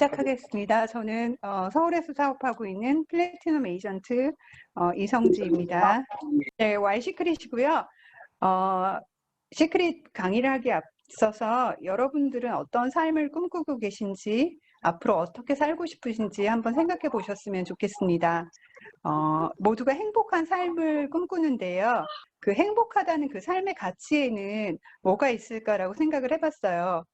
시작하겠습니다. 저는 서울에서 사업하고 있는 플래티넘 에이전트 이성지입니다. 네, Y 시크릿이고요. 시크릿 강의를 하기 앞서서 여러분들은 어떤 삶을 꿈꾸고 계신지, 앞으로 어떻게 살고 싶으신지 한번 생각해 보셨으면 좋겠습니다. 모두가 행복한 삶을 꿈꾸는데요. 그 행복하다는 그 삶의 가치에는 뭐가 있을까라고 생각을 해봤어요.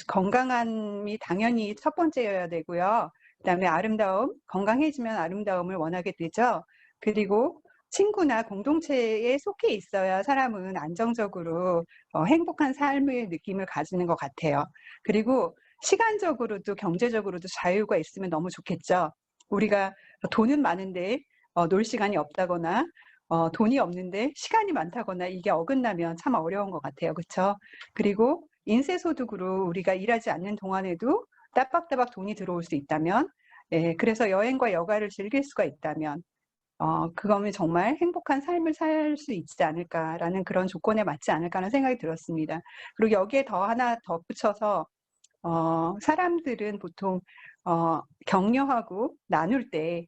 건강함이 당연히 첫 번째여야 되고요. 그다음에 아름다움, 건강해지면 아름다움을 원하게 되죠. 그리고 친구나 공동체에 속해 있어야 사람은 안정적으로 행복한 삶의 느낌을 가지는 것 같아요. 그리고 시간적으로도 경제적으로도 자유가 있으면 너무 좋겠죠. 우리가 돈은 많은데 놀 시간이 없다거나 돈이 없는데 시간이 많다거나 이게 어긋나면 참 어려운 것 같아요. 그렇죠? 그리고 인쇄소득으로 우리가 일하지 않는 동안에도 따박따박 돈이 들어올 수 있다면, 그래서 여행과 여가를 즐길 수가 있다면 그거면 정말 행복한 삶을 살 수 있지 않을까라는 그런 조건에 맞지 않을까라는 생각이 들었습니다. 그리고 여기에 더 하나 덧붙여서 사람들은 보통 격려하고 나눌 때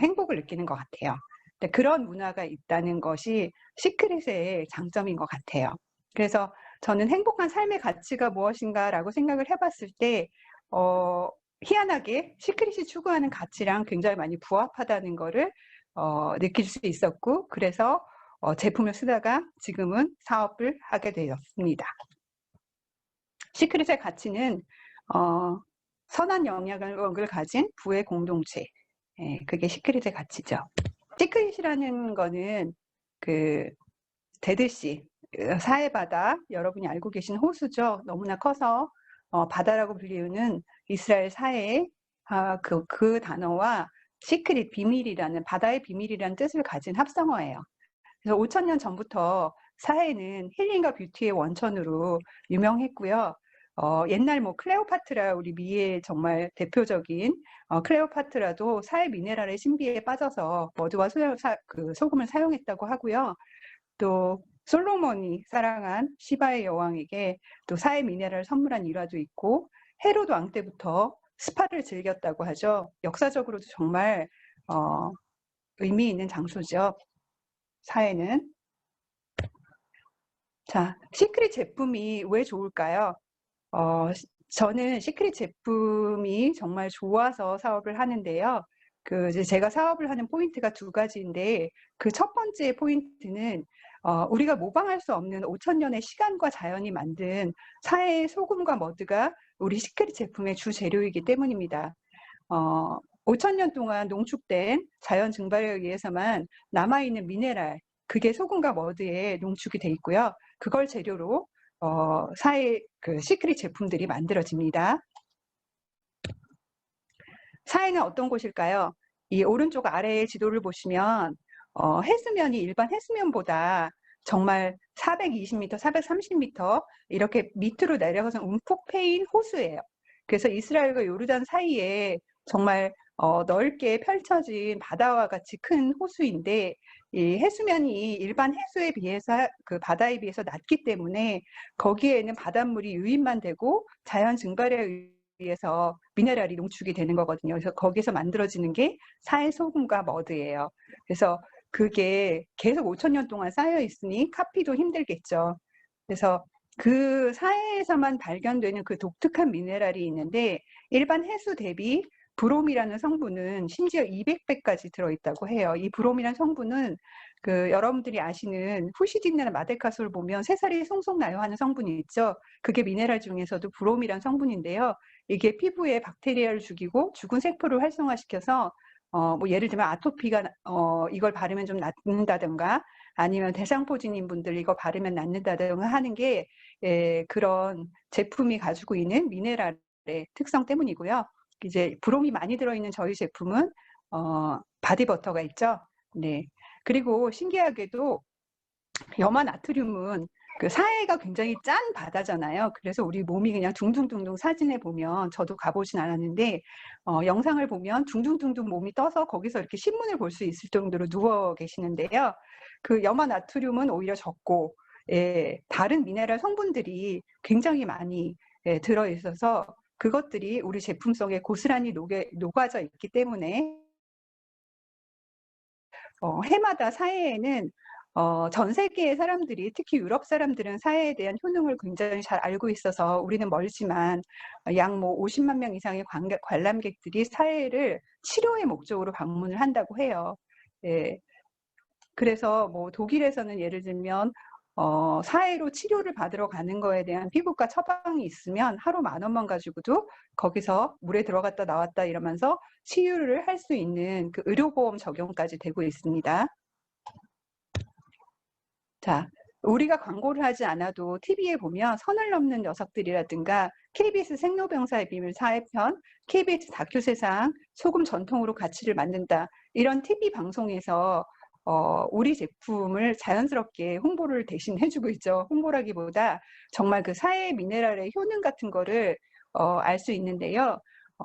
행복을 느끼는 것 같아요. 그런 문화가 있다는 것이 시크릿의 장점인 것 같아요. 그래서 저는 행복한 삶의 가치가 무엇인가라고 생각을 해봤을 때 희한하게 시크릿이 추구하는 가치랑 굉장히 많이 부합하다는 거를 느낄 수 있었고, 그래서 제품을 쓰다가 지금은 사업을 하게 되었습니다. 시크릿의 가치는 선한 영향력을 가진 부의 공동체, 그게 시크릿의 가치죠. 시크릿이라는 거는 그 데드시, 사해바다, 여러분이 알고 계신 호수죠. 너무나 커서 바다라고 불리우는 이스라엘 사해의 그 단어와 시크릿, 비밀이라는, 바다의 비밀이라는 뜻을 가진 합성어예요. 그래서 5,000년 전부터 사해는 힐링과 뷰티의 원천으로 유명했고요. 옛날 클레오파트라, 우리 미의 정말 대표적인 클레오파트라도 사해 미네랄의 신비에 빠져서 머드와 소금을 사용했다고 하고요. 또 솔로몬이 사랑한 시바의 여왕에게 또 사해 미네랄을 선물한 일화도 있고, 헤로드 왕 때부터 스파를 즐겼다고 하죠. 역사적으로도 정말 의미 있는 장소죠. 사해는. 자, 시크릿 제품이 왜 좋을까요? 저는 시크릿 제품이 정말 좋아서 사업을 하는데요. 이제 제가 사업을 하는 포인트가 두 가지인데, 그 첫 번째 포인트는 우리가 모방할 수 없는 5,000년의 시간과 자연이 만든 사해의 소금과 머드가 우리 시크릿 제품의 주 재료이기 때문입니다. 5,000년 동안 농축된 자연 증발에 의해서만 남아있는 미네랄, 그게 소금과 머드에 농축이 돼 있고요. 그걸 재료로 사해 시크릿 제품들이 만들어집니다. 사해는 어떤 곳일까요? 이 오른쪽 아래의 지도를 보시면 해수면이 일반 해수면보다 정말 420m, 430m 이렇게 밑으로 내려가서 움푹 패인 호수예요. 그래서 이스라엘과 요르단 사이에 정말 넓게 펼쳐진 바다와 같이 큰 호수인데, 이 해수면이 일반 해수에 비해서 그 바다에 비해서 낮기 때문에 거기에는 바닷물이 유입만 되고 자연 증발에 의해서 미네랄이 농축이 되는 거거든요. 그래서 거기서 만들어지는 게 사해 소금과 머드예요. 그래서 그게 계속 5,000년 동안 쌓여 있으니 카피도 힘들겠죠. 그래서 그 사해에서만 발견되는 그 독특한 미네랄이 있는데, 일반 해수 대비 브롬이라는 성분은 심지어 200배까지 들어있다고 해요. 이 브롬이라는 성분은 여러분들이 아시는 후시딘이나 마데카솔 보면 새살이 송송 나요 하는 성분이 있죠. 그게 미네랄 중에서도 브롬이라는 성분인데요. 이게 피부에 박테리아를 죽이고 죽은 세포를 활성화시켜서 예를 들면 아토피가 이걸 바르면 좀 낫는다든가, 아니면 대상포진인 분들 이거 바르면 낫는다든가 하는 게 그런 제품이 가지고 있는 미네랄의 특성 때문이고요. 이제 브롬이 많이 들어있는 저희 제품은 바디버터가 있죠. 네. 그리고 신기하게도 염화 나트륨은 그 사해가 굉장히 짠 바다잖아요. 그래서 우리 몸이 그냥 둥둥둥둥, 사진에 보면, 저도 가보진 않았는데 영상을 보면 둥둥둥둥 몸이 떠서 거기서 이렇게 신문을 볼 수 있을 정도로 누워 계시는데요. 그 염화 나트륨은 오히려 적고, 다른 미네랄 성분들이 굉장히 많이 들어있어서 그것들이 우리 제품 속에 고스란히 녹아져 있기 때문에 해마다 사해에는 전 세계의 사람들이, 특히 유럽 사람들은 사해에 대한 효능을 굉장히 잘 알고 있어서 우리는 멀지만 약 뭐 50만 명 이상의 관람객들이 사해를 치료의 목적으로 방문을 한다고 해요. 예. 그래서 뭐 독일에서는 예를 들면 사해로 치료를 받으러 가는 거에 대한 피부과 처방이 있으면 하루 10,000원만 가지고도 거기서 물에 들어갔다 나왔다 이러면서 치유를 할 수 있는 그 의료보험 적용까지 되고 있습니다. 자, 우리가 광고를 하지 않아도 TV에 보면 선을 넘는 녀석들이라든가 KBS 생로병사의 비밀 사회편, KBS 다큐세상, 소금 전통으로 가치를 만든다, 이런 TV 방송에서 우리 제품을 자연스럽게 홍보를 대신 해주고 있죠. 홍보라기보다 정말 그 사해 미네랄의 효능 같은 거를 알 수 있는데요.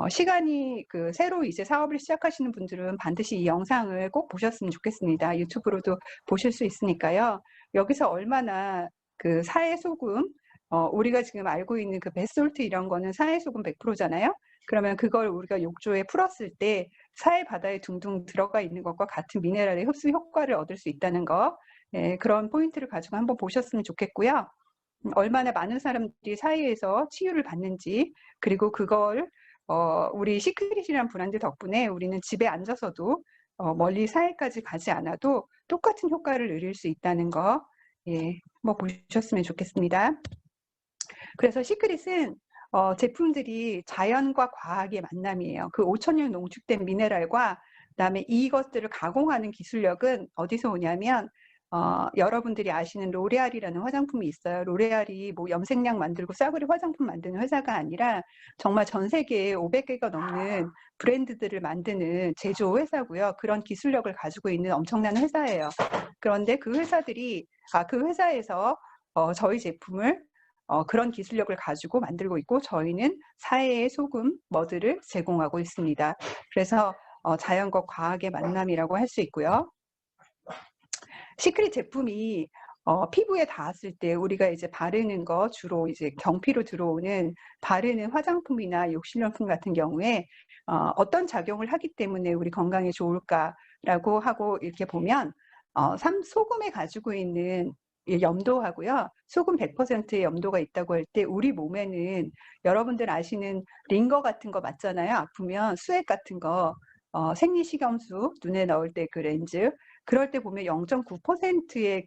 시간이 새로 이제 사업을 시작하시는 분들은 반드시 이 영상을 꼭 보셨으면 좋겠습니다. 유튜브로도 보실 수 있으니까요. 여기서 얼마나 그 사해 소금, 우리가 지금 알고 있는 그 베솔트 이런 거는 사해 소금 100%잖아요. 그러면 그걸 우리가 욕조에 풀었을 때 사해 바다에 둥둥 들어가 있는 것과 같은 미네랄의 흡수 효과를 얻을 수 있다는 거, 그런 포인트를 가지고 한번 보셨으면 좋겠고요. 얼마나 많은 사람들이 사해에서 치유를 받는지, 그리고 그걸 우리 시크릿이라는 브랜드 덕분에 우리는 집에 앉아서도 멀리 사해까지 가지 않아도 똑같은 효과를 누릴 수 있다는 거, 뭐 보셨으면 좋겠습니다. 그래서 시크릿은 제품들이 자연과 과학의 만남이에요. 그 5,000년 농축된 미네랄과 그다음에 이것들을 가공하는 기술력은 어디서 오냐면 여러분들이 아시는 로레알이라는 화장품이 있어요. 로레알이 뭐 염색약 만들고 싸구려 화장품 만드는 회사가 아니라 정말 전 세계에 500개가 넘는 브랜드들을 만드는 제조 회사고요. 그런 기술력을 가지고 있는 엄청난 회사예요. 그런데 그 회사에서 저희 제품을 그런 기술력을 가지고 만들고 있고, 저희는 사해의 소금, 머드를 제공하고 있습니다. 그래서 자연과 과학의 만남이라고 할 수 있고요. 시크릿 제품이 피부에 닿았을 때 우리가 이제 바르는 거, 주로 이제 경피로 들어오는 바르는 화장품이나 욕실용품 같은 경우에 어떤 작용을 하기 때문에 우리 건강에 좋을까라고 하고 이렇게 보면 소금에 가지고 있는 염도하고요. 소금 100%의 염도가 있다고 할 때 우리 몸에는 여러분들 아시는 링거 같은 거 맞잖아요. 아프면 수액 같은 거, 생리식염수, 눈에 넣을 때 그 렌즈, 그럴 때 보면 0.9%의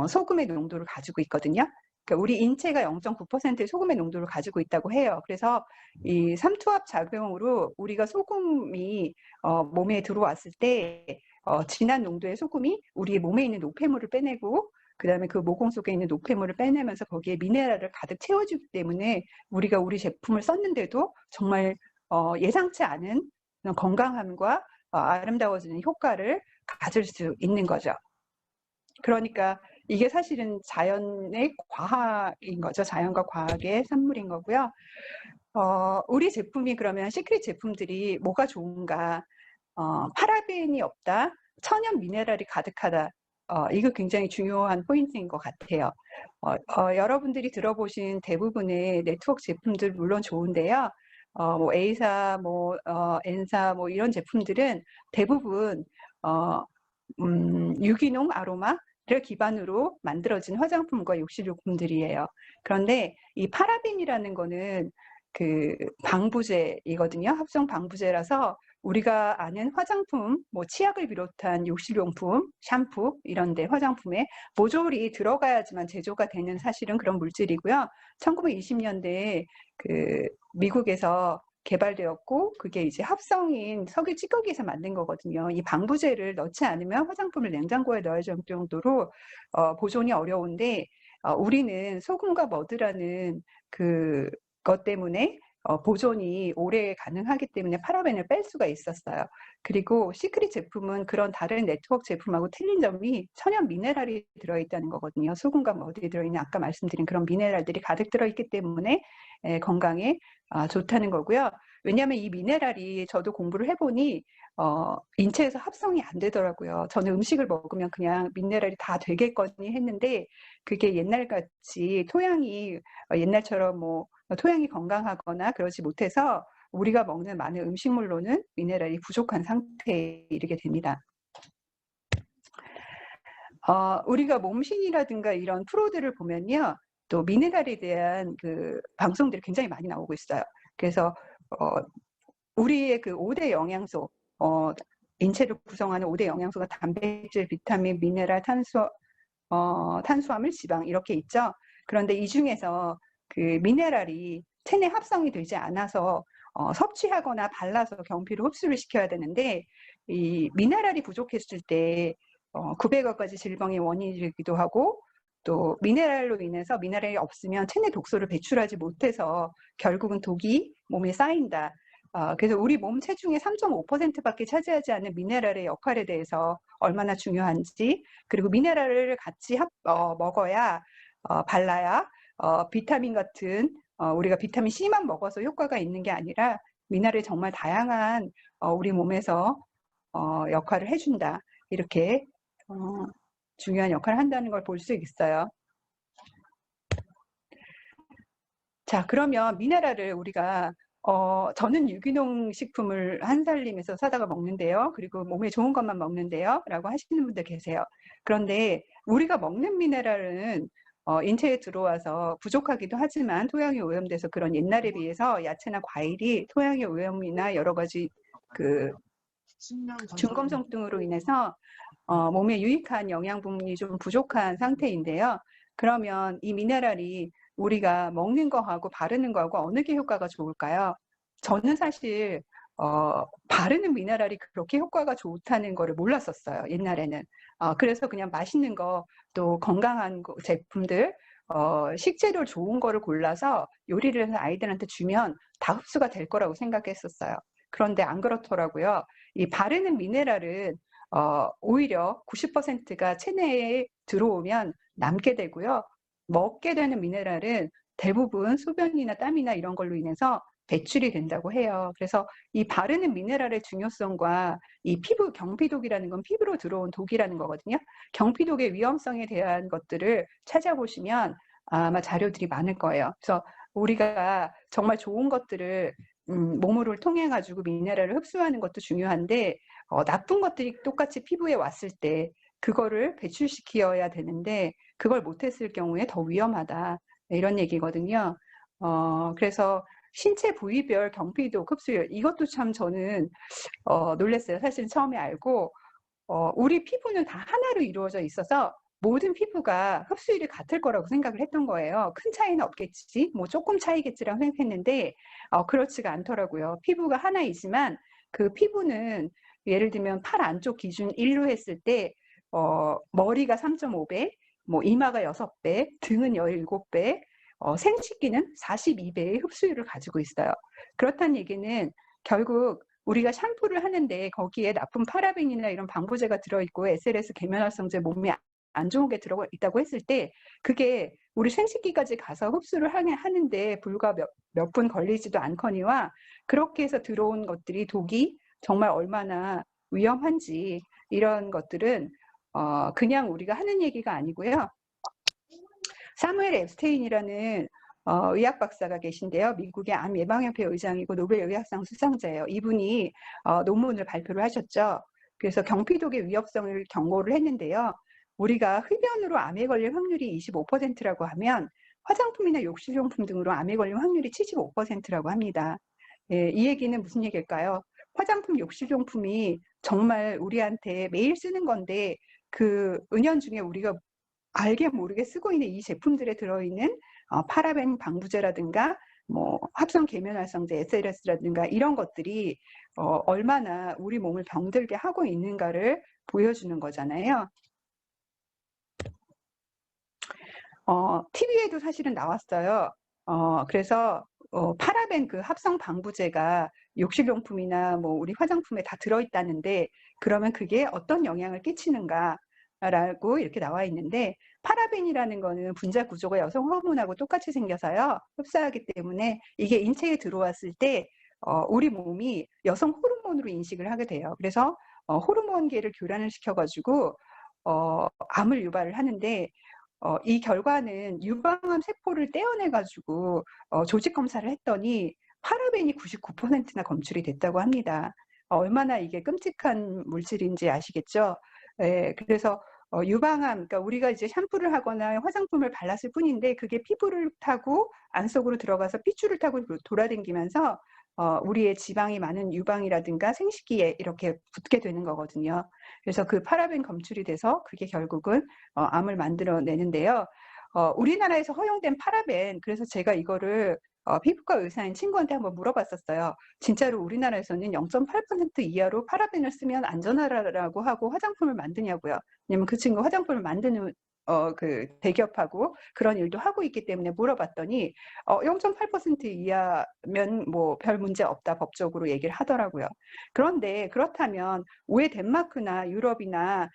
소금의 농도를 가지고 있거든요. 그러니까 우리 인체가 0.9%의 소금의 농도를 가지고 있다고 해요. 그래서 이 삼투압 작용으로 우리가 소금이 몸에 들어왔을 때 진한 농도의 소금이 우리 몸에 있는 노폐물을 빼내고, 그다음에 그 모공 속에 있는 노폐물을 빼내면서 거기에 미네랄을 가득 채워주기 때문에 우리가 우리 제품을 썼는데도 정말 예상치 않은 건강함과 아름다워지는 효과를 가질 수 있는 거죠. 그러니까 이게 사실은 자연의 과학인 거죠. 자연과 과학의 산물인 거고요. 우리 제품이 그러면 시크릿 제품들이 뭐가 좋은가? 파라벤이 없다, 천연 미네랄이 가득하다. 이거 굉장히 중요한 포인트인 것 같아요. 여러분들이 들어보신 대부분의 네트워크 제품들 물론 좋은데요. 뭐 A사, 뭐 N사, 뭐 이런 제품들은 대부분 유기농 아로마를 기반으로 만들어진 화장품과 욕실용품들이에요. 그런데 이 파라벤이라는 거는 그 방부제이거든요. 합성 방부제라서 우리가 아는 화장품, 뭐 치약을 비롯한 욕실용품, 샴푸 이런 데 화장품에 모조리 들어가야지만 제조가 되는 사실은 그런 물질이고요. 1920년대에 미국에서 개발되었고, 그게 이제 합성인 석유 찌꺼기에서 만든 거거든요. 이 방부제를 넣지 않으면 화장품을 냉장고에 넣어야 할 정도로 보존이 어려운데, 우리는 소금과 머드라는 그것 때문에 보존이 오래 가능하기 때문에 파라벤을 뺄 수가 있었어요. 그리고 시크릿 제품은 그런 다른 네트워크 제품하고 틀린 점이 천연 미네랄이 들어있다는 거거든요. 소금과 머드에 들어있는 아까 말씀드린 그런 미네랄들이 가득 들어있기 때문에 건강에 좋다는 거고요. 왜냐하면 이 미네랄이 저도 공부를 해보니 인체에서 합성이 안 되더라고요. 저는 음식을 먹으면 그냥 미네랄이 다 되겠거니 했는데 그게 옛날같이 토양이 옛날처럼 뭐 토양이 건강하거나 그러지 못해서 우리가 먹는 많은 음식물로는 미네랄이 부족한 상태에 이르게 됩니다. 우리가 몸신이라든가 이런 프로들을 보면요. 또 미네랄에 대한 그 방송들이 굉장히 많이 나오고 있어요. 그래서 우리의 그 5대 영양소, 인체를 구성하는 5대 영양소가 단백질, 비타민, 미네랄, 탄수화물, 지방 이렇게 있죠. 그런데 이 중에서 그 미네랄이 체내 합성이 되지 않아서 섭취하거나 발라서 경피로 흡수를 시켜야 되는데 이 미네랄이 부족했을 때 900여 가지 질병의 원인이 되기도 하고 또 미네랄로 인해서 미네랄이 없으면 체내 독소를 배출하지 못해서 결국은 독이 몸에 쌓인다. 그래서 우리 몸 체중의 3.5%밖에 차지하지 않는 미네랄의 역할에 대해서 얼마나 중요한지 그리고 미네랄을 같이 먹어야 발라야 비타민 같은 우리가 비타민 C만 먹어서 효과가 있는 게 아니라 미네랄이 정말 다양한 우리 몸에서 역할을 해준다. 이렇게 중요한 역할을 한다는 걸 볼 수 있어요. 자, 그러면 미네랄을 우리가 저는 유기농 식품을 한 살림에서 사다가 먹는데요. 그리고 몸에 좋은 것만 먹는데요. 라고 하시는 분들 계세요. 그런데 우리가 먹는 미네랄은 인체에 들어와서 부족하기도 하지만 토양이 오염돼서 그런 옛날에 비해서 야채나 과일이 토양의 오염이나 여러 가지 그 중금속 등으로 인해서 몸에 유익한 영양분이 좀 부족한 상태인데요. 그러면 이 미네랄이 우리가 먹는 거하고 바르는 거하고 어느 게 효과가 좋을까요? 저는 사실 바르는 미네랄이 그렇게 효과가 좋다는 거를 몰랐었어요. 옛날에는. 그래서 그냥 맛있는 거 또 건강한 제품들 식재료 좋은 거를 골라서 요리를 해서 아이들한테 주면 다 흡수가 될 거라고 생각했었어요. 그런데 안 그렇더라고요. 이 바르는 미네랄은 오히려 90%가 체내에 들어오면 남게 되고요. 먹게 되는 미네랄은 대부분 소변이나 땀이나 이런 걸로 인해서 배출이 된다고 해요. 그래서 이 바르는 미네랄의 중요성과 이 피부 경피독이라는 건 피부로 들어온 독이라는 거거든요. 경피독의 위험성에 대한 것들을 찾아보시면 아마 자료들이 많을 거예요. 그래서 우리가 정말 좋은 것들을 몸으로 통해 가지고 미네랄을 흡수하는 것도 중요한데 나쁜 것들이 똑같이 피부에 왔을 때 그거를 배출시켜야 되는데 그걸 못했을 경우에 더 위험하다 이런 얘기거든요. 그래서 신체 부위별 경피독 흡수율 이것도 참 저는 놀랐어요. 사실 처음에 알고 우리 피부는 다 하나로 이루어져 있어서 모든 피부가 흡수율이 같을 거라고 생각을 했던 거예요. 큰 차이는 없겠지, 뭐 조금 차이겠지라고 생각했는데 그렇지가 않더라고요. 피부가 하나이지만 그 피부는 예를 들면 팔 안쪽 기준 1로 했을 때 머리가 3.5배, 뭐 이마가 6배, 등은 17배, 생식기는 42배의 흡수율을 가지고 있어요. 그렇다는 얘기는 결국 우리가 샴푸를 하는데 거기에 나쁜 파라벤이나 이런 방부제가 들어있고 SLS 계면활성제 몸에 안 좋은 게 들어있다고 했을 때 그게 우리 생식기까지 가서 흡수를 하는데 불과 몇 분 걸리지도 않거니와 그렇게 해서 들어온 것들이 독이 정말 얼마나 위험한지 이런 것들은 그냥 우리가 하는 얘기가 아니고요. 사무엘 앱스테인이라는 의학 박사가 계신데요. 미국의 암 예방협회 의장이고 노벨 의학상 수상자예요. 이분이 논문을 발표를 하셨죠. 그래서 경피독의 위협성을 경고를 했는데요. 우리가 흡연으로 암에 걸릴 확률이 25%라고 하면 화장품이나 욕실용품 등으로 암에 걸릴 확률이 75%라고 합니다. 예, 이 얘기는 무슨 얘기일까요? 화장품, 욕실용품이 정말 우리한테 매일 쓰는 건데 그 은연중에 우리가 알게 모르게 쓰고 있는 이 제품들에 들어있는 파라벤 방부제라든가 뭐 합성 계면활성제 SLS라든가 이런 것들이 얼마나 우리 몸을 병들게 하고 있는가를 보여주는 거잖아요. TV에도 사실은 나왔어요. 그래서 파라벤 그 합성 방부제가 욕실용품이나 뭐 우리 화장품에 다 들어있다는데 그러면 그게 어떤 영향을 끼치는가? 라고 이렇게 나와 있는데, 파라벤이라는 거는 분자 구조가 여성 호르몬하고 똑같이 생겨서요. 흡사하기 때문에 이게 인체에 들어왔을 때 우리 몸이 여성 호르몬으로 인식을 하게 돼요. 그래서 호르몬계를 교란을 시켜가지고 암을 유발을 하는데, 이 결과는 유방암 세포를 떼어내가지고 조직 검사를 했더니 파라벤이 99%나 검출이 됐다고 합니다. 얼마나 이게 끔찍한 물질인지 아시겠죠? 예, 그래서 유방암, 그러니까 우리가 이제 샴푸를 하거나 화장품을 발랐을 뿐인데 그게 피부를 타고 안속으로 들어가서 핏줄을 타고 돌아다니면서 우리의 지방이 많은 유방이라든가 생식기에 이렇게 붙게 되는 거거든요. 그래서 그 파라벤 검출이 돼서 그게 결국은 암을 만들어내는데요. 우리나라에서 허용된 파라벤, 그래서 제가 이거를 피부과 의사인 친구한테 한번 물어봤었어요. 진짜로 우리나라에서는 0.8% 이하로 파라벤을 쓰면 안전하라고 하고 화장품을 만드냐고요. 왜냐면 그 친구 화장품을 만드는 그 대기업하고 그런 일도 하고 있기 때문에 물어봤더니 0.8% 이하면 뭐 별 문제 없다 법적으로 얘기를 하더라고요. 그런데 그렇다면 왜 덴마크나 유럽이나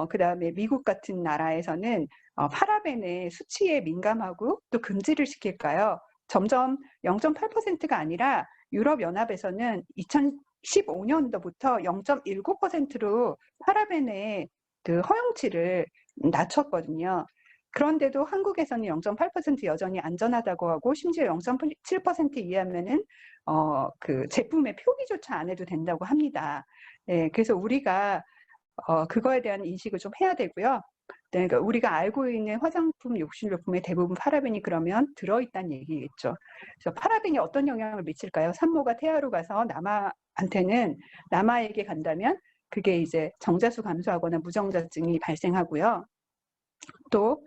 그다음에 미국 같은 나라에서는 파라벤의 수치에 민감하고 또 금지를 시킬까요? 점점 0.8%가 아니라 유럽연합에서는 2015년도부터 0.19%로 파라벤의 그 허용치를 낮췄거든요. 그런데도 한국에서는 0.8% 여전히 안전하다고 하고 심지어 0.7% 이하면은 그 제품의 표기조차 안 해도 된다고 합니다. 네, 그래서 우리가 그거에 대한 인식을 좀 해야 되고요. 네, 그러니까 우리가 알고 있는 화장품, 욕실용품의 대부분 파라벤이 그러면 들어있다는 얘기겠죠. 그래서 파라벤이 어떤 영향을 미칠까요? 산모가 태아로 가서 남아에게 간다면 그게 이제 정자수 감소하거나 무정자증이 발생하고요. 또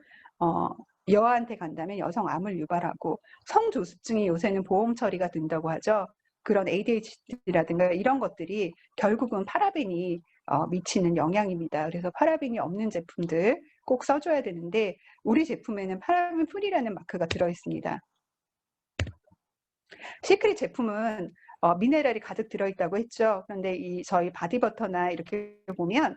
여아한테 간다면 여성 암을 유발하고 성조숙증이 요새는 보험 처리가 된다고 하죠. 그런 ADHD라든가 이런 것들이 결국은 파라벤이 미치는 영향입니다. 그래서 파라벤이 없는 제품들 꼭 써줘야 되는데 우리 제품에는 파라벤 프리라는 마크가 들어있습니다. 시크릿 제품은 미네랄이 가득 들어있다고 했죠. 그런데 이 저희 바디버터나 이렇게 보면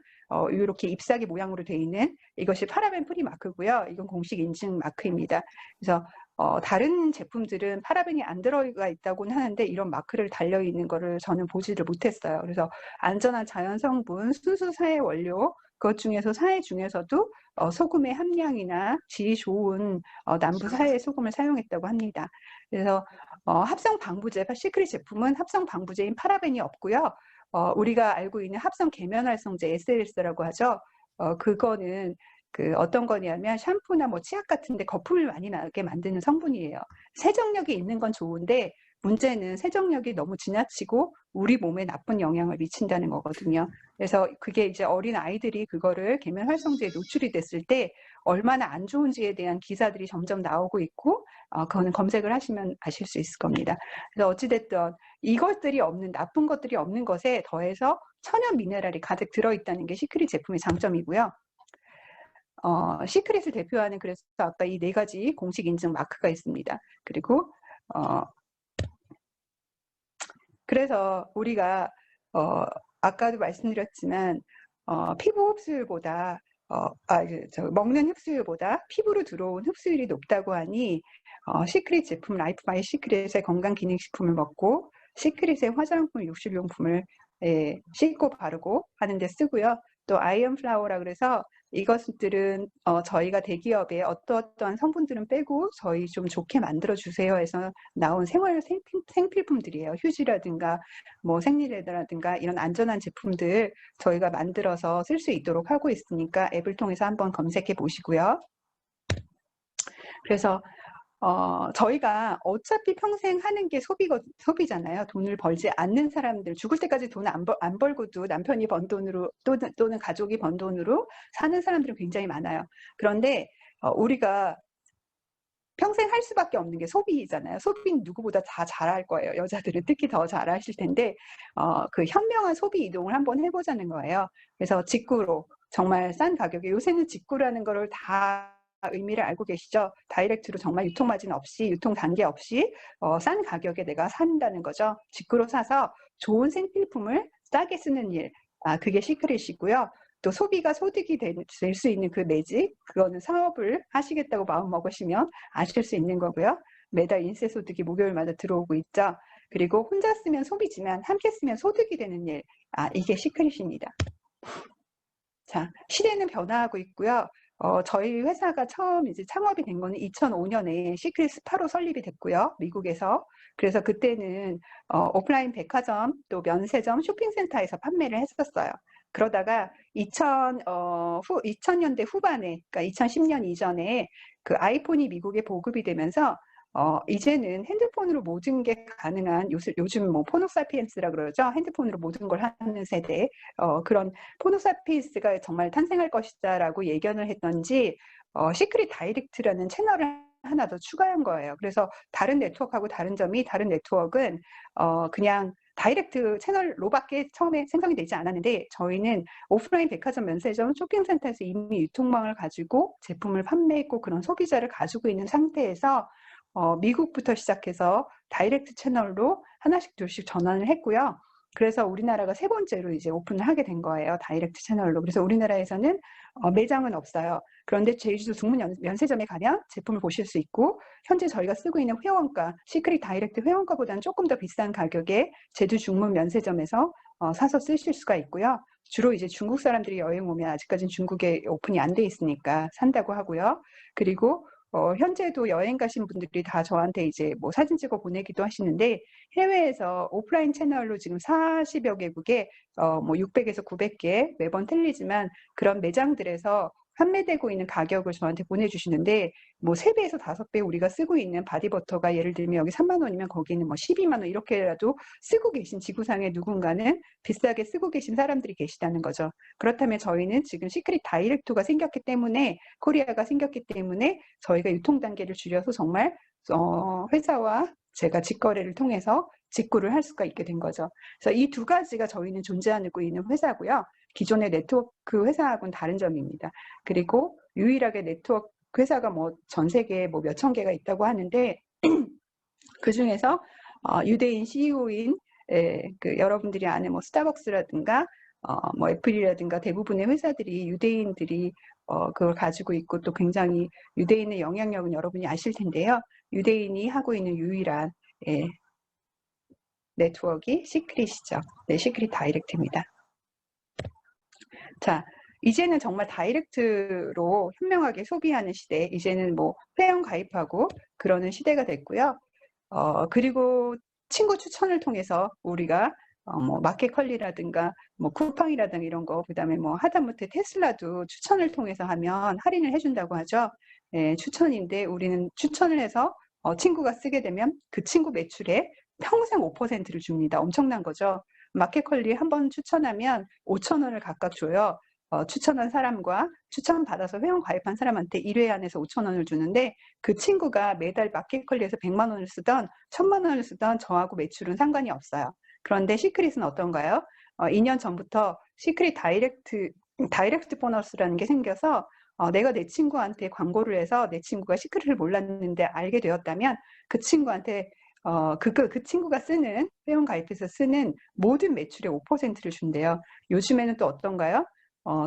이렇게 잎사귀 모양으로 되어 있는 이것이 파라벤 프리 마크고요. 이건 공식 인증 마크입니다. 그래서 다른 제품들은 파라벤이 안 들어가 있다고는 하는데 이런 마크를 달려 있는 거를 저는 보지를 못했어요. 그래서 안전한 자연 성분, 순수 사해 원료, 그것 중에서 사해 중에서도 소금의 함량이나 질이 좋은 남부 사해 소금을 사용했다고 합니다. 그래서 합성 방부제, 시크릿 제품은 합성 방부제인 파라벤이 없고요. 우리가 알고 있는 합성 계면활성제 SLS라고 하죠. 그거는 그 어떤 거냐면 샴푸나 뭐 치약 같은데 거품을 많이 나게 만드는 성분이에요. 세정력이 있는 건 좋은데 문제는 세정력이 너무 지나치고 우리 몸에 나쁜 영향을 미친다는 거거든요. 그래서 그게 이제 어린 아이들이 그거를 계면활성제에 노출이 됐을 때 얼마나 안 좋은지에 대한 기사들이 점점 나오고 있고 그거는 검색을 하시면 아실 수 있을 겁니다. 그래서 어찌됐든 이것들이 없는, 나쁜 것들이 없는 것에 더해서 천연 미네랄이 가득 들어있다는 게 시크릿 제품의 장점이고요. 시크릿을 대표하는 그래서 아까 이 4가지 공식 인증 마크가 있습니다. 그리고 그래서 우리가 아까도 말씀드렸지만 피부 흡수율보다 먹는 흡수율보다 피부로 들어온 흡수율이 높다고 하니 시크릿 제품 라이프 바이 시크릿의 건강기능식품을 먹고 시크릿의 화장품, 욕실용품을 씻고 바르고 하는 데 쓰고요. 또 아이언 플라워라 그래서 이것들은 저희가 대기업에 어떠한 성분들은 빼고 저희 좀 좋게 만들어주세요 해서 나온 생활 생필품들이에요. 휴지라든가 뭐 생리레더라든가 이런 안전한 제품들 저희가 만들어서 쓸 수 있도록 하고 있으니까 앱을 통해서 한번 검색해 보시고요. 그래서 저희가 어차피 평생 하는 게 소비잖아요. 돈을 벌지 않는 사람들, 죽을 때까지 돈 안 벌고도 남편이 번 돈으로 또는 가족이 번 돈으로 사는 사람들은 굉장히 많아요. 그런데 우리가 평생 할 수밖에 없는 게 소비잖아요. 소비는 누구보다 다 잘할 거예요. 여자들은 특히 더 잘하실 텐데 그 현명한 소비 이동을 한번 해보자는 거예요. 그래서 직구로 정말 싼 가격에, 요새는 직구라는 거를 다 의미를 알고 계시죠? 다이렉트로 정말 유통 마진 없이, 유통 단계 없이 싼 가격에 내가 산다는 거죠. 직구로 사서 좋은 생필품을 싸게 쓰는 일, 그게 시크릿이고요. 또 소비가 소득이 될 수 있는 그 매직, 그거는 사업을 하시겠다고 마음먹으시면 아실 수 있는 거고요. 매달 인세 소득이 목요일마다 들어오고 있죠. 그리고 혼자 쓰면 소비지만 함께 쓰면 소득이 되는 일, 이게 시크릿입니다. 자, 시대는 변화하고 있고요. 저희 회사가 처음 이제 창업이 된 거는 2005년에 시크릿 스파로 설립이 됐고요. 미국에서. 그래서 그때는 오프라인 백화점, 또 면세점, 쇼핑센터에서 판매를 했었어요. 그러다가 2000년대 후반에, 그러니까 2010년 이전에 그 아이폰이 미국에 보급이 되면서 이제는 핸드폰으로 모든 게 가능한 요즘 뭐 포노사피엔스라 그러죠. 핸드폰으로 모든 걸 하는 세대. 그런 포노사피엔스가 정말 탄생할 것이다라고 예견을 했던지 시크릿 다이렉트라는 채널을 하나 더 추가한 거예요. 그래서 다른 네트워크하고 다른 점이 다른 네트워크는 그냥 다이렉트 채널로밖에 처음에 생성이 되지 않았는데 저희는 오프라인 백화점, 면세점, 쇼핑센터에서 이미 유통망을 가지고 제품을 판매했고 그런 소비자를 가지고 있는 상태에서 미국부터 시작해서 다이렉트 채널로 하나씩 둘씩 전환을 했고요. 그래서 우리나라가 세 번째로 이제 오픈을 하게 된 거예요. 다이렉트 채널로. 그래서 우리나라에서는 매장은 없어요. 그런데 제주도 중문 면세점에 가면 제품을 보실 수 있고 현재 저희가 쓰고 있는 회원가, 시크릿 다이렉트 회원가보다는 조금 더 비싼 가격에 제주 중문 면세점에서 사서 쓰실 수가 있고요. 주로 이제 중국 사람들이 여행 오면 아직까지는 중국에 오픈이 안 돼 있으니까 산다고 하고요. 그리고 현재도 여행 가신 분들이 다 저한테 이제 뭐 사진 찍어 보내기도 하시는데 해외에서 오프라인 채널로 지금 40여 개국에 뭐 600에서 900개 매번 틀리지만 그런 매장들에서 판매되고 있는 가격을 저한테 보내주시는데 뭐 3배에서 5배 우리가 쓰고 있는 바디버터가 예를 들면 여기 3만 원이면 거기는 뭐 12만 원 이렇게라도 쓰고 계신 지구상의 누군가는 비싸게 쓰고 계신 사람들이 계시다는 거죠. 그렇다면 저희는 지금 시크릿 다이렉트가 생겼기 때문에 코리아가 생겼기 때문에 저희가 유통 단계를 줄여서 정말 회사와 제가 직거래를 통해서 직구를 할 수가 있게 된 거죠. 그래서 이 두 가지가 저희는 존재하고 있는 회사고요. 기존의 네트워크 회사하고는 다른 점입니다. 그리고 유일하게 네트워크 회사가 뭐 전 세계에 뭐 몇천 개가 있다고 하는데 그 중에서 유대인 CEO인 그 여러분들이 아는 뭐 스타벅스라든가 뭐 애플이라든가 대부분의 회사들이 유대인들이 그걸 가지고 있고 또 굉장히 유대인의 영향력은 여러분이 아실 텐데요. 유대인이 하고 있는 유일한 네트워크가 시크릿이죠. 네, 시크릿 다이렉트입니다. 자, 이제는 정말 다이렉트로 현명하게 소비하는 시대, 이제는 뭐 회원 가입하고 그러는 시대가 됐고요. 그리고 친구 추천을 통해서 우리가 뭐 마켓컬리라든가 뭐 쿠팡이라든가 이런 거, 그다음에 뭐 하다못해 테슬라도 추천을 통해서 하면 할인을 해준다고 하죠. 예, 추천인데 우리는 추천을 해서 친구가 쓰게 되면 그 친구 매출에 평생 5%를 줍니다. 엄청난 거죠. 마켓컬리 한번 추천하면 5,000원을 각각 줘요. 추천한 사람과 추천받아서 회원 가입한 사람한테 1회 안에서 5,000원을 주는데 그 친구가 매달 마켓컬리에서 100만 원을 쓰던 1,000만 원을 쓰던 저하고 매출은 상관이 없어요. 그런데 시크릿은 어떤가요? 2년 전부터 시크릿 다이렉트 보너스라는 게 생겨서 내가 내 친구한테 광고를 해서 내 친구가 시크릿을 몰랐는데 알게 되었다면 그 친구한테 그 친구가 쓰는 회원 가입해서 쓰는 모든 매출의 5%를 준대요. 요즘에는 또 어떤가요?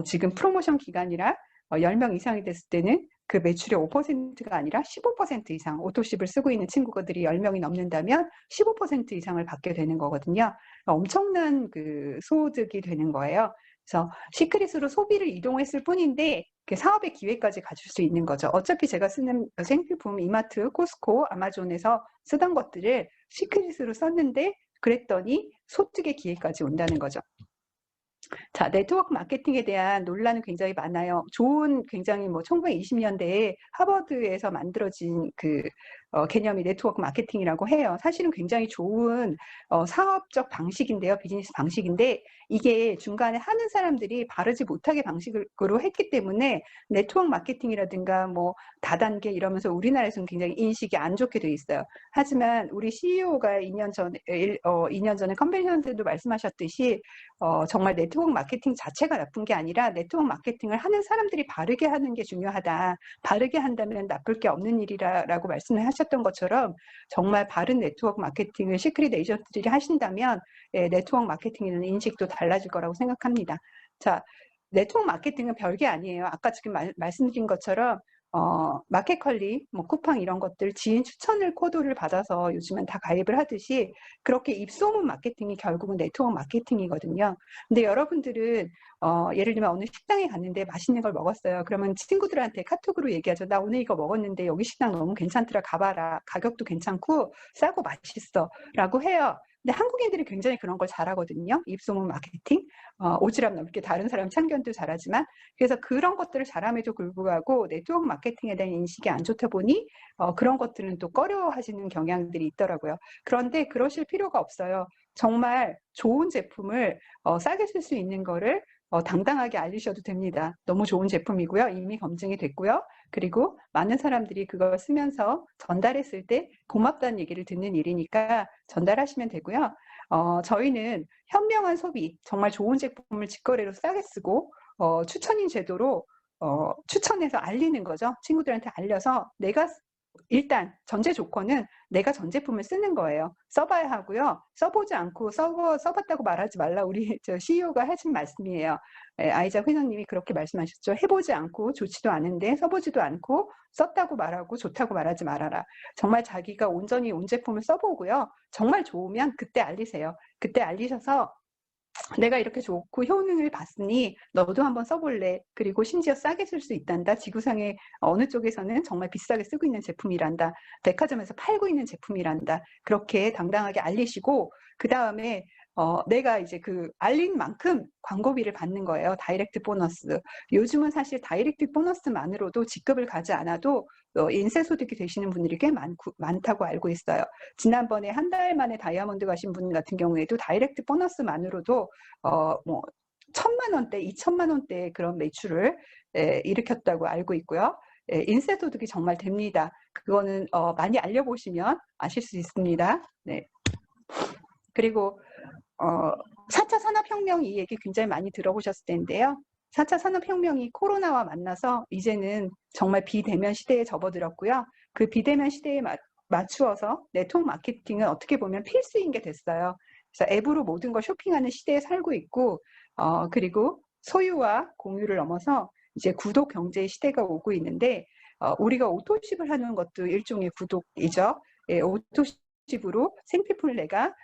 지금 프로모션 기간이라 10명 이상이 됐을 때는 그 매출의 5%가 아니라 15% 이상 오토십을 쓰고 있는 친구들이 10명이 넘는다면 15% 이상을 받게 되는 거거든요. 엄청난 그 소득이 되는 거예요. 그래서 시크릿으로 소비를 이동했을 뿐인데 그 사업의 기회까지 가질 수 있는 거죠. 어차피 제가 쓰는 생필품 이마트, 코스코, 아마존에서 쓰던 것들을 시크릿으로 썼는데 그랬더니 소득의 기회까지 온다는 거죠. 자, 네트워크 마케팅에 대한 논란은 굉장히 많아요. 굉장히 뭐 1920년대에 하버드에서 만들어진 그 개념이 네트워크 마케팅이라고 해요. 사실은 굉장히 좋은 사업적 방식인데요. 비즈니스 방식인데 이게 중간에 하는 사람들이 바르지 못하게 방식으로 했기 때문에 네트워크 마케팅이라든가 뭐 다단계 이러면서 우리나라에서는 굉장히 인식이 안 좋게 돼 있어요. 하지만 우리 CEO가 2년 전에 컨벤션 때도 말씀하셨듯이 정말 네트워크 마케팅 자체가 나쁜 게 아니라 네트워크 마케팅을 하는 사람들이 바르게 하는 게 중요하다. 바르게 한다면 나쁠 게 없는 일이라고 말씀을 하셨던 것처럼 정말 바른 네트워크 마케팅을 시크릿 에이전트들이 하신다면 네트워크 마케팅에 대한 인식도 달라질 거라고 생각합니다. 자, 네트워크 마케팅은 별게 아니에요. 아까 지금 말씀드린 것처럼 마켓컬리, 뭐 쿠팡 이런 것들 지인 추천을 코드를 받아서 요즘은 다 가입을 하듯이 그렇게 입소문 마케팅이 결국은 네트워크 마케팅이거든요. 근데 여러분들은 예를 들면 어느 식당에 갔는데 맛있는 걸 먹었어요. 그러면 친구들한테 카톡으로 얘기하죠. 나 오늘 이거 먹었는데 여기 식당 너무 괜찮더라. 가봐라. 가격도 괜찮고 싸고 맛있어. 라고 해요. 근데 한국인들이 굉장히 그런 걸 잘하거든요. 입소문 마케팅. 오지랖 넓게 다른 사람 참견도 잘하지만 그래서 그런 것들을 잘함에도 불구하고 네트워크 마케팅에 대한 인식이 안 좋다 보니 그런 것들은 또 꺼려하시는 경향들이 있더라고요. 그런데 그러실 필요가 없어요. 정말 좋은 제품을 싸게 쓸 수 있는 거를 당당하게 알리셔도 됩니다. 너무 좋은 제품이고요. 이미 검증이 됐고요. 그리고 많은 사람들이 그걸 쓰면서 전달했을 때 고맙다는 얘기를 듣는 일이니까 전달하시면 되고요. 저희는 현명한 소비, 정말 좋은 제품을 직거래로 싸게 쓰고 추천인 제도로 추천해서 알리는 거죠. 친구들한테 알려서 내가 일단 전제 조건은 내가 전 제품을 쓰는 거예요. 써봐야 하고요. 써보지 않고 써봤다고 말하지 말라 우리 저 CEO가 하신 말씀이에요. 아이작 회장님이 그렇게 말씀하셨죠. 해보지 않고 좋지도 않은데 써보지도 않고 썼다고 말하고 좋다고 말하지 말아라. 정말 자기가 온전히 온 제품을 써보고요. 정말 좋으면 그때 알리세요. 그때 알리셔서 내가 이렇게 좋고 효능을 봤으니 너도 한번 써볼래. 그리고 심지어 싸게 쓸 수 있단다. 지구상의 어느 쪽에서는 정말 비싸게 쓰고 있는 제품이란다. 백화점에서 팔고 있는 제품이란다. 그렇게 당당하게 알리시고 그 다음에 내가 이제 그 알린 만큼 광고비를 받는 거예요. 다이렉트 보너스. 요즘은 사실 다이렉트 보너스만으로도 직급을 가지 않아도 인쇄소득이 되시는 분들이 꽤 많다고 알고 있어요. 지난번에 한 달 만에 다이아몬드 가신 분 같은 경우에도 다이렉트 보너스만으로도 뭐 1,000만 원대, 2천만 원대 그런 매출을 일으켰다고 알고 있고요. 인쇄소득이 정말 됩니다. 그거는 많이 알려보시면 아실 수 있습니다. 네. 그리고 4차 산업혁명 이 얘기 굉장히 많이 들어보셨을 텐데요. 4차 산업혁명이 코로나와 만나서 이제는 정말 비대면 시대에 접어들었고요. 그 비대면 시대에 맞추어서 네트워크 마케팅은 어떻게 보면 필수인 게 됐어요. 그래서 앱으로 모든 걸 쇼핑하는 시대에 살고 있고 그리고 소유와 공유를 넘어서 이제 구독 경제의 시대가 오고 있는데 우리가 오토십을 하는 것도 일종의 구독이죠. 오토십으로 생필품을 내가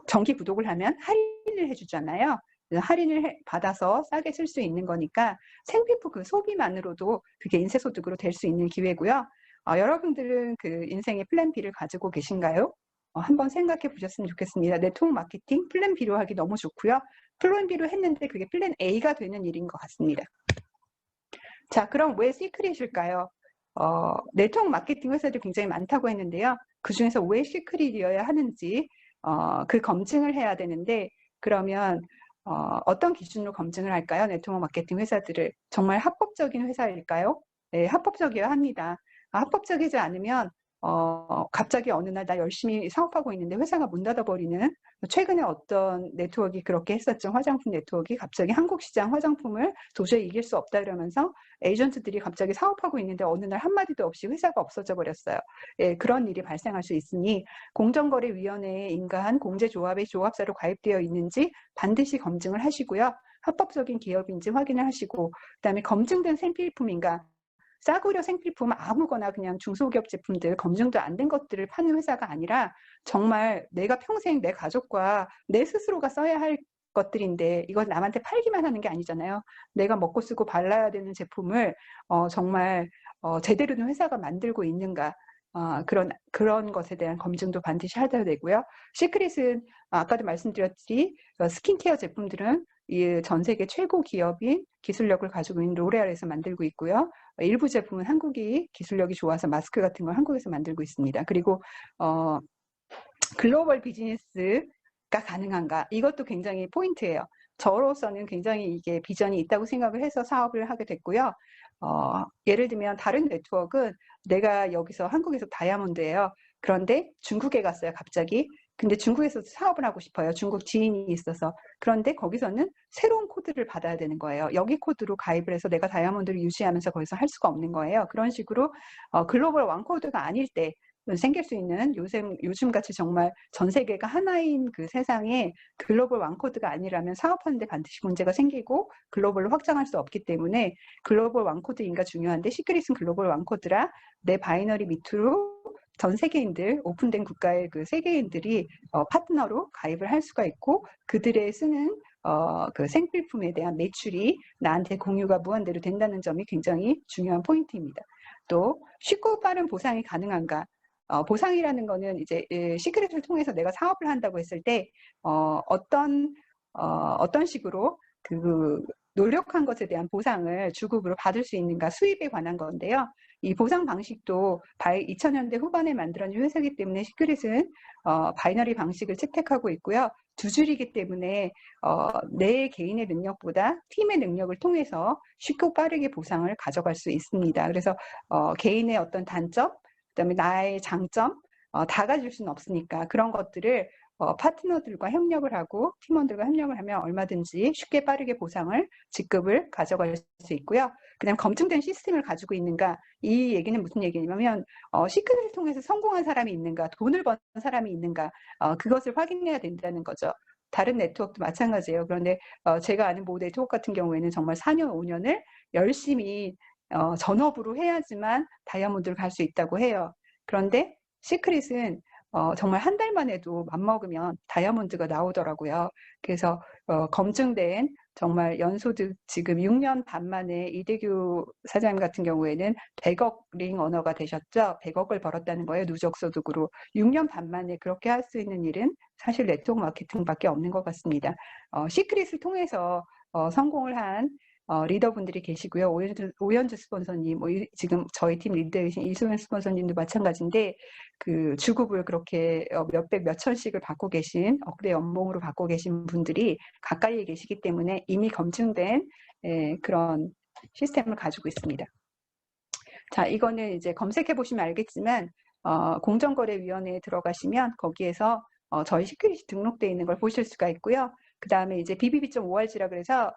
정기 구독을 하면 할인을 해주잖아요. 할인을 받아서 싸게 쓸 수 있는 거니까 생필품 그 소비만으로도 그게 인쇄소득으로 될 수 있는 기회고요. 여러분들은 그 인생의 플랜 B를 가지고 계신가요? 한번 생각해 보셨으면 좋겠습니다. 네트워크 마케팅 플랜 B로 하기 너무 좋고요. 플랜 B로 했는데 그게 플랜 A가 되는 일인 것 같습니다. 자, 그럼 왜 시크릿일까요? 네트워크 마케팅 회사들이 굉장히 많다고 했는데요. 그 중에서 왜 시크릿이어야 하는지 그 검증을 해야 되는데 그러면 어떤 기준으로 검증을 할까요? 네트워크 마케팅 회사들을 정말 합법적인 회사일까요? 네, 합법적이어야 합니다. 합법적이지 않으면 갑자기 어느 날 나 열심히 사업하고 있는데 회사가 문 닫아버리는 최근에 어떤 네트워크가 그렇게 했었죠. 화장품 네트워크가 갑자기 한국 시장 화장품을 도저히 이길 수 없다 이러면서 에이전트들이 갑자기 사업하고 있는데 어느 날 한마디도 없이 회사가 없어져 버렸어요. 예, 그런 일이 발생할 수 있으니 공정거래위원회에 인가한 공제조합의 조합사로 가입되어 있는지 반드시 검증을 하시고요. 합법적인 기업인지 확인을 하시고 그다음에 검증된 생필품인가 싸구려 생필품 아무거나 그냥 중소기업 제품들 검증도 안 된 것들을 파는 회사가 아니라 정말 내가 평생 내 가족과 내 스스로가 써야 할 것들인데 이건 남한테 팔기만 하는 게 아니잖아요. 내가 먹고 쓰고 발라야 되는 제품을 정말 제대로 된 회사가 만들고 있는가 그런 것에 대한 검증도 반드시 하셔야 되고요. 시크릿은 아까도 말씀드렸지 스킨케어 제품들은 전 세계 최고 기업인 기술력을 가지고 있는 로레알에서 만들고 있고요. 일부 제품은 한국이 기술력이 좋아서 마스크 같은 걸 한국에서 만들고 있습니다. 그리고 글로벌 비즈니스가 가능한가? 이것도 굉장히 포인트예요. 저로서는 굉장히 이게 비전이 있다고 생각을 해서 사업을 하게 됐고요. 예를 들면 다른 네트워크는 내가 여기서 한국에서 다이아몬드예요. 그런데 중국에 갔어요, 갑자기. 근데 중국에서 사업을 하고 싶어요. 중국 지인이 있어서. 그런데 거기서는 새로운 코드를 받아야 되는 거예요. 여기 코드로 가입을 해서 내가 다이아몬드를 유지하면서 거기서 할 수가 없는 거예요. 그런 식으로 글로벌 왕 코드가 아닐 때 생길 수 있는 요즘같이 정말 전 세계가 하나인 그 세상에 글로벌 왕코드가 아니라면 사업하는데 반드시 문제가 생기고 글로벌로 확장할 수 없기 때문에 글로벌 왕코드인가 중요한데 시크릿은 글로벌 왕코드라 내 바이너리 밑으로 전 세계인들, 오픈된 국가의 그 세계인들이 파트너로 가입을 할 수가 있고 그들의 쓰는 그 생필품에 대한 매출이 나한테 공유가 무한대로 된다는 점이 굉장히 중요한 포인트입니다. 또 쉽고 빠른 보상이 가능한가? 보상이라는 거는 이제 시크릿을 통해서 내가 사업을 한다고 했을 때 어떤 식으로 그 노력한 것에 대한 보상을 주급으로 받을 수 있는가 수입에 관한 건데요. 이 보상 방식도 2000년대 후반에 만들어진 회사이기 때문에 시크릿은 바이너리 방식을 채택하고 있고요. 두 줄이기 때문에 내 개인의 능력보다 팀의 능력을 통해서 쉽고 빠르게 보상을 가져갈 수 있습니다. 그래서 개인의 어떤 단점, 그다음에 나의 장점 다 가질 수는 없으니까 그런 것들을 파트너들과 협력을 하고 팀원들과 협력을 하면 얼마든지 쉽게 빠르게 보상을 직급을 가져갈 수 있고요. 그다음 검증된 시스템을 가지고 있는가 이 얘기는 무슨 얘기냐면 시크릿을 통해서 성공한 사람이 있는가 돈을 번 사람이 있는가 그것을 확인해야 된다는 거죠. 다른 네트워크도 마찬가지예요. 그런데 제가 아는 모 네트워크 같은 경우에는 정말 4년, 5년을 열심히 전업으로 해야지만 다이아몬드를 갈 수 있다고 해요. 그런데 시크릿은 정말 한 달만 해도 맘먹으면 다이아몬드가 나오더라고요. 그래서 검증된 정말 연소득 지금 6년 반 만에 이대규 사장님 같은 경우에는 100억 링 어너가 되셨죠. 100억을 벌었다는 거예요. 누적 소득으로. 6년 반 만에 그렇게 할 수 있는 일은 사실 네트워크 마케팅밖에 없는 것 같습니다. 시크릿을 통해서 성공을 한 리더분들이 계시고요. 오연주 스폰서님, 지금 저희 팀 리더에 계신 이소연 스폰서님도 마찬가지인데 그 주급을 그렇게 몇백 몇천씩을 받고 계신 억대 연봉으로 받고 계신 분들이 가까이에 계시기 때문에 이미 검증된 그런 시스템을 가지고 있습니다. 자, 이거는 이제 검색해 보시면 알겠지만 공정거래위원회에 들어가시면 거기에서 저희 시크릿이 등록되어 있는 걸 보실 수가 있고요. 그 다음에 이제 BBB.org라 그래서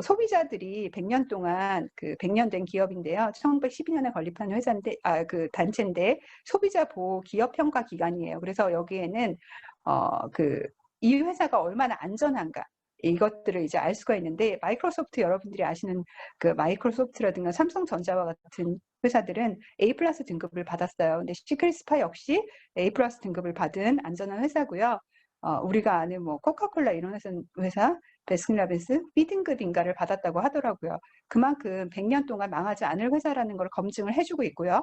소비자들이 100년 동안 그 100년 된 기업인데요. 1912년에 건립한 회사인데 그 단체인데 소비자 보호 기업 평가 기관이에요. 그래서 여기에는 이 회사가 얼마나 안전한가 이것들을 이제 알 수가 있는데 마이크로소프트 여러분들이 아시는 그 마이크로소프트라든가 삼성전자와 같은 회사들은 A+ 등급을 받았어요. 근데 시크릿 스파 역시 A+ 등급을 받은 안전한 회사고요. 우리가 아는 뭐 코카콜라 이런 회사 베스킨라빈스 B등급인가를 받았다고 하더라고요. 그만큼 100년 동안 망하지 않을 회사라는 걸 검증을 해주고 있고요.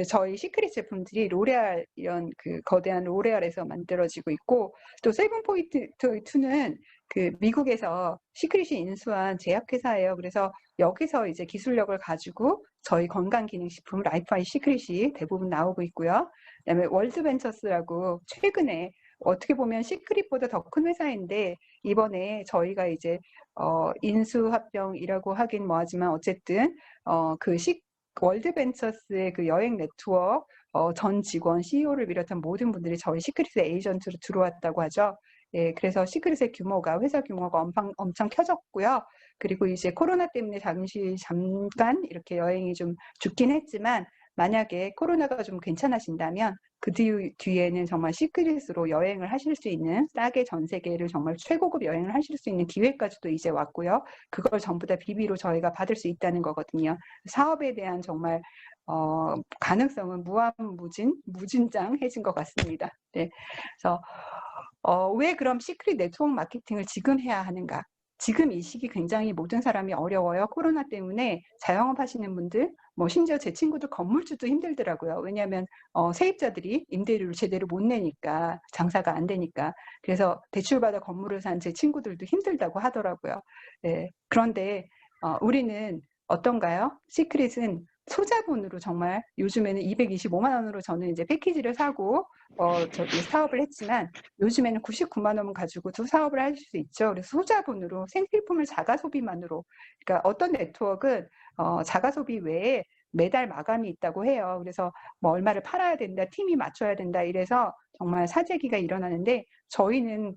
저희 시크릿 제품들이 로레알 이런 그 거대한 로레알에서 만들어지고 있고 또 세븐포인트 2는 그 미국에서 시크릿이 인수한 제약회사예요. 그래서 여기서 이제 기술력을 가지고 저희 건강기능식품 라이프아이 시크릿이 대부분 나오고 있고요. 그다음에 월드벤처스라고 최근에 어떻게 보면 시크릿보다 더 큰 회사인데 이번에 저희가 이제 인수합병이라고 하긴 뭐하지만 어쨌든 월드벤처스의 그 여행 네트워크 전 직원 CEO를 비롯한 모든 분들이 저희 시크릿의 에이전트로 들어왔다고 하죠. 예, 그래서 시크릿의 회사 규모가 엄청 켜졌고요. 그리고 이제 코로나 때문에 잠깐 이렇게 여행이 좀 죽긴 했지만 만약에 코로나가 좀 괜찮아진다면 그 뒤에는 정말 시크릿으로 여행을 하실 수 있는 싸게 전 세계를 정말 최고급 여행을 하실 수 있는 기회까지도 이제 왔고요. 그걸 전부 다 BB로 저희가 받을 수 있다는 거거든요. 사업에 대한 정말 가능성은 무진장해진 것 같습니다. 네. 그래서 왜 그럼 시크릿 네트워크 마케팅을 지금 해야 하는가? 지금 이 시기 굉장히 모든 사람이 어려워요. 코로나 때문에 자영업 하시는 분들, 뭐 심지어 제 친구들 건물주도 힘들더라고요. 왜냐하면 세입자들이 임대료를 제대로 못 내니까 장사가 안 되니까. 그래서 대출받아 건물을 산 제 친구들도 힘들다고 하더라고요. 네. 그런데 우리는 어떤가요? 시크릿은 소자본으로 정말 요즘에는 225만 원으로 저는 이제 패키지를 사고 사업을 했지만 요즘에는 99만 원 가지고 두 사업을 할 수 있죠. 그래서 소자본으로 생필품을 자가 소비만으로 그러니까 어떤 네트워크는 자가 소비 외에 매달 마감이 있다고 해요. 그래서 뭐 얼마를 팔아야 된다, 팀이 맞춰야 된다 이래서 정말 사재기가 일어나는데 저희는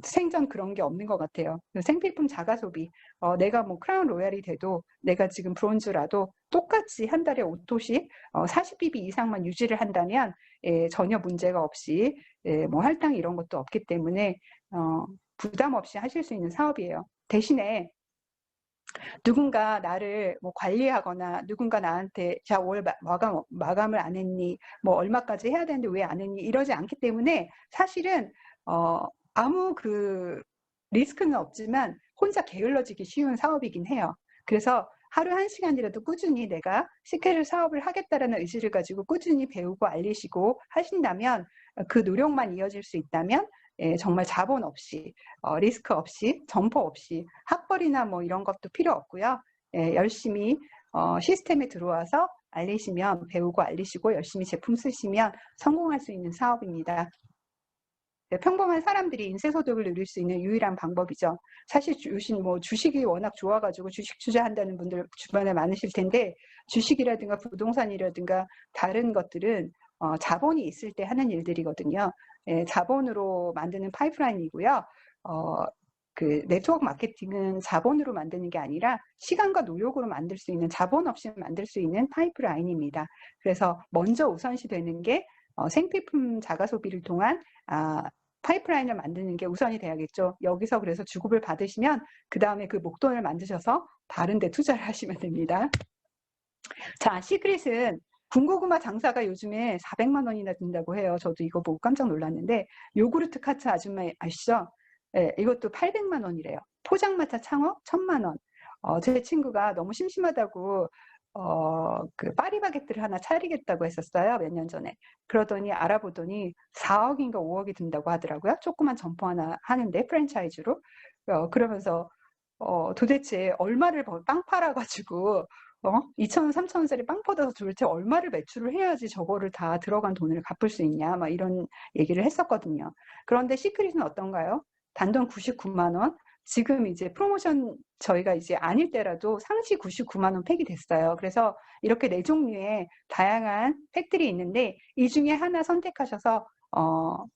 생전 그런 게 없는 것 같아요. 생필품 자가 소비. 내가 뭐 크라운 로얄이 돼도 내가 지금 브론즈라도 똑같이 한 달에 5토씩 40BB 이상만 유지를 한다면 전혀 문제가 없이 뭐 할당 이런 것도 없기 때문에 부담 없이 하실 수 있는 사업이에요. 대신에 누군가 나를 뭐 관리하거나 누군가 나한테 자, 월 마감을 안 했니? 뭐 얼마까지 해야 되는데 왜 안 했니? 이러지 않기 때문에 사실은 아무 그 리스크는 없지만 혼자 게을러지기 쉬운 사업이긴 해요. 그래서 하루 1시간이라도 꾸준히 내가 시크릿 사업을 하겠다라는 의지를 가지고 꾸준히 배우고 알리시고 하신다면 그 노력만 이어질 수 있다면 정말 자본 없이 리스크 없이 점포 없이 학벌이나 뭐 이런 것도 필요 없고요. 열심히 시스템에 들어와서 알리시면 배우고 알리시고 열심히 제품 쓰시면 성공할 수 있는 사업입니다. 평범한 사람들이 인쇄소득을 누릴 수 있는 유일한 방법이죠. 사실 요즘 뭐 주식이 워낙 좋아가지고 주식 투자한다는 분들 주변에 많으실 텐데 주식이라든가 부동산이라든가 다른 것들은 자본이 있을 때 하는 일들이거든요. 자본으로 만드는 파이프라인이고요. 그 네트워크 마케팅은 자본으로 만드는 게 아니라 시간과 노력으로 만들 수 있는 자본 없이 만들 수 있는 파이프라인입니다. 그래서 먼저 우선시 되는 게 생필품 자가 소비를 통한 파이프라인을 만드는 게 우선이 돼야겠죠. 여기서 그래서 주급을 받으시면 그 다음에 그 목돈을 만드셔서 다른 데 투자를 하시면 됩니다. 자, 시크릿은 군고구마 장사가 요즘에 400만 원이나 든다고 해요. 저도 이거 보고 깜짝 놀랐는데 요구르트 카트 아줌마 아시죠? 네, 이것도 800만 원이래요. 포장마차 창업 1000만 원. 제 친구가 너무 심심하다고 그 파리바게뜨를 하나 차리겠다고 했었어요. 몇 년 전에. 그러더니 알아보더니 4억인가 5억이 든다고 하더라고요. 조그만 점포 하나 하는데 프랜차이즈로. 그러면서 도대체 얼마를 빵 팔아가지고 2,000원, 3,000원짜리 빵 퍼다서 도대체 얼마를 매출을 해야지 저거를 다 들어간 돈을 갚을 수 있냐 막 이런 얘기를 했었거든요. 그런데 시크릿은 어떤가요? 단돈 99만 원. 지금 이제 프로모션 저희가 이제 아닐 때라도 상시 99만 원 팩이 됐어요. 그래서 이렇게 4종류의 다양한 팩들이 있는데 이 중에 하나 선택하셔서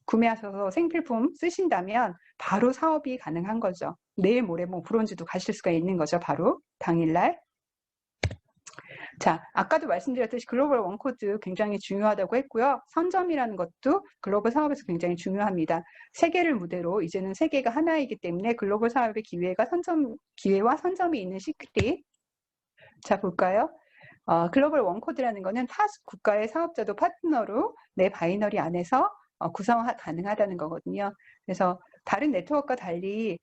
구매하셔서 생필품 쓰신다면 바로 사업이 가능한 거죠. 내일 모레 뭐 브론즈도 가실 수가 있는 거죠. 바로 당일날. 자, 아까도 말씀드렸듯이 글로벌 원코드 굉장히 중요하다고 했고요. 선점이라는 것도 글로벌 사업에서 굉장히 중요합니다. 세계를 무대로 이제는 세계가 하나이기 때문에 글로벌 사업의 기회와 선점이 있는 시크릿. 자, 볼까요? 글로벌 원코드라는 거는 타 국가의 사업자도 파트너로 내 바이너리 안에서 구성 가능하다는 거거든요. 그래서 다른 네트워크와 달리